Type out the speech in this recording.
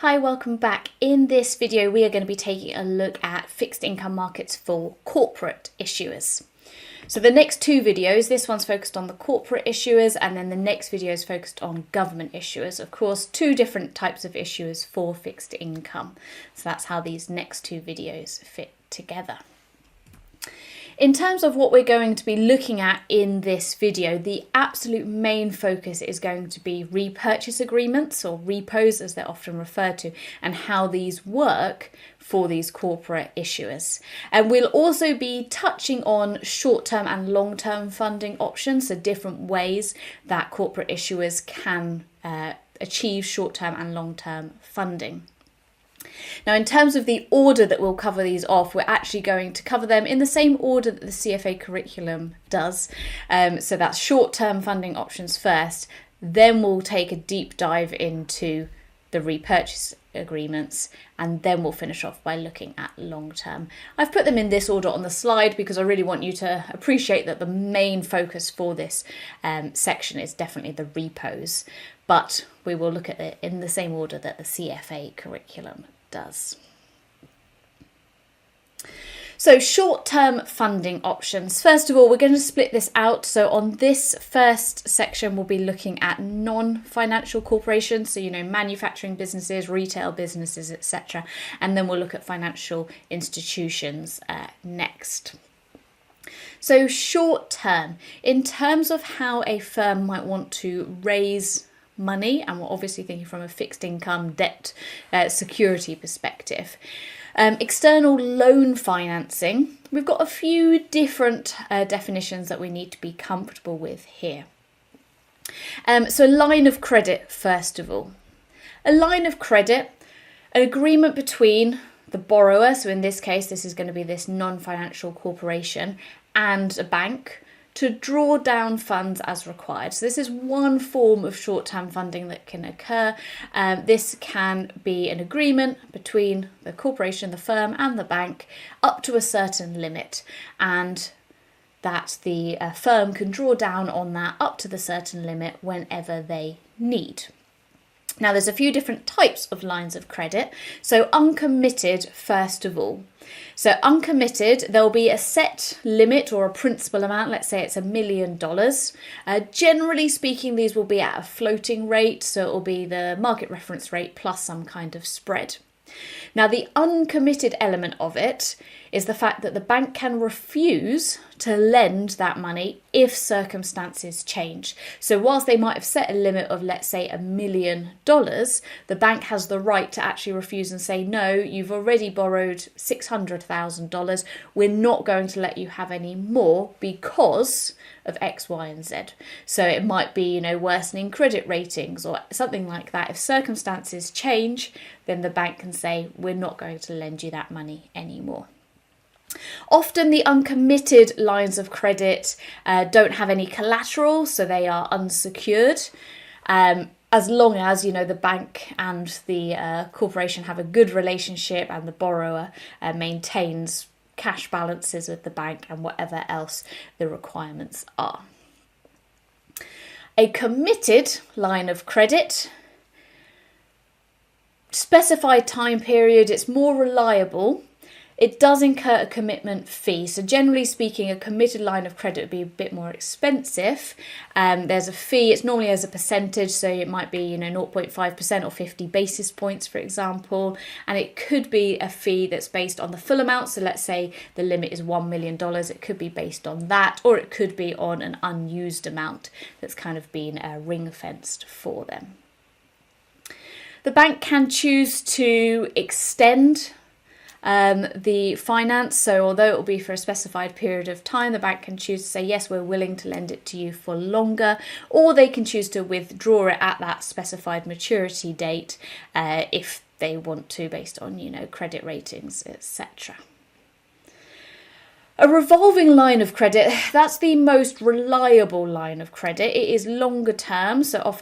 Hi, welcome back. In this video, we are going to be taking a look at fixed income markets for corporate issuers. So the next two videos, this one's focused on the corporate issuers, and then the next video is focused on government issuers. Of course, two different types of issuers for fixed income. So that's how these next two videos fit together. In terms of what we're going to be looking at in this video, the absolute main focus is going to be repurchase agreements, or repos as they're often referred to, and how these work for these corporate issuers. And we'll also be touching on short-term and long-term funding options, so different ways that corporate issuers can achieve short-term and long-term funding. Now, in terms of the order that we'll cover these off, we're actually going to cover them in the same order that the CFA curriculum does. So that's short-term funding options first, then we'll take a deep dive into the repurchase agreements, and then we'll finish off by looking at long-term. I've put them in this order on the slide because I really want you to appreciate that the main focus for this section is definitely the repos, but we will look at it in the same order that the CFA curriculum does. So short-term funding options. First of all, we're going to split this out. So on this first section, we'll be looking at non-financial corporations. So, manufacturing businesses, retail businesses, etc. And then we'll look at financial institutions next. So short-term, in terms of how a firm might want to raise money, and we're obviously thinking from a fixed income debt security perspective. External loan financing, we've got a few different definitions that we need to be comfortable with here. So a line of credit, first of all. A line of credit, an agreement between the borrower, so in this case this is going to be this non-financial corporation, and a bank, to draw down funds as required. So this is one form of short-term funding that can occur. This can be an agreement between the corporation, the firm and the bank up to a certain limit, and that the firm can draw down on that up to the certain limit whenever they need. Now, there's a few different types of lines of credit. So uncommitted, first of all. So uncommitted, there'll be a set limit or a principal amount. Let's say it's $1 million. Generally speaking, these will be at a floating rate. So it will be the market reference rate plus some kind of spread. Now, the uncommitted element of it is the fact that the bank can refuse to lend that money if circumstances change. So whilst they might have set a limit of, let's say, $1 million, the bank has the right to actually refuse and say, no, you've already borrowed $600,000. We're not going to let you have any more because of X, Y, and Z. So it might be, worsening credit ratings or something like that. If circumstances change, then the bank can say, we're not going to lend you that money anymore. Often the uncommitted lines of credit don't have any collateral, so they are unsecured. As long as, the bank and the corporation have a good relationship and the borrower maintains cash balances with the bank and whatever else the requirements are. A committed line of credit, specified time period, it's more reliable. It does incur a commitment fee. So generally speaking, a committed line of credit would be a bit more expensive. There's a fee. It's normally as a percentage. So it might be, 0.5% or 50 basis points, for example. And it could be a fee that's based on the full amount. So let's say the limit is $1 million. It could be based on that, or it could be on an unused amount that's kind of been ring-fenced for them. The bank can choose to extend the finance. So although it will be for a specified period of time, the bank can choose to say, yes, we're willing to lend it to you for longer, or they can choose to withdraw it at that specified maturity date if they want to, based on, credit ratings, etc. A revolving line of credit, that's the most reliable line of credit. It is longer term, so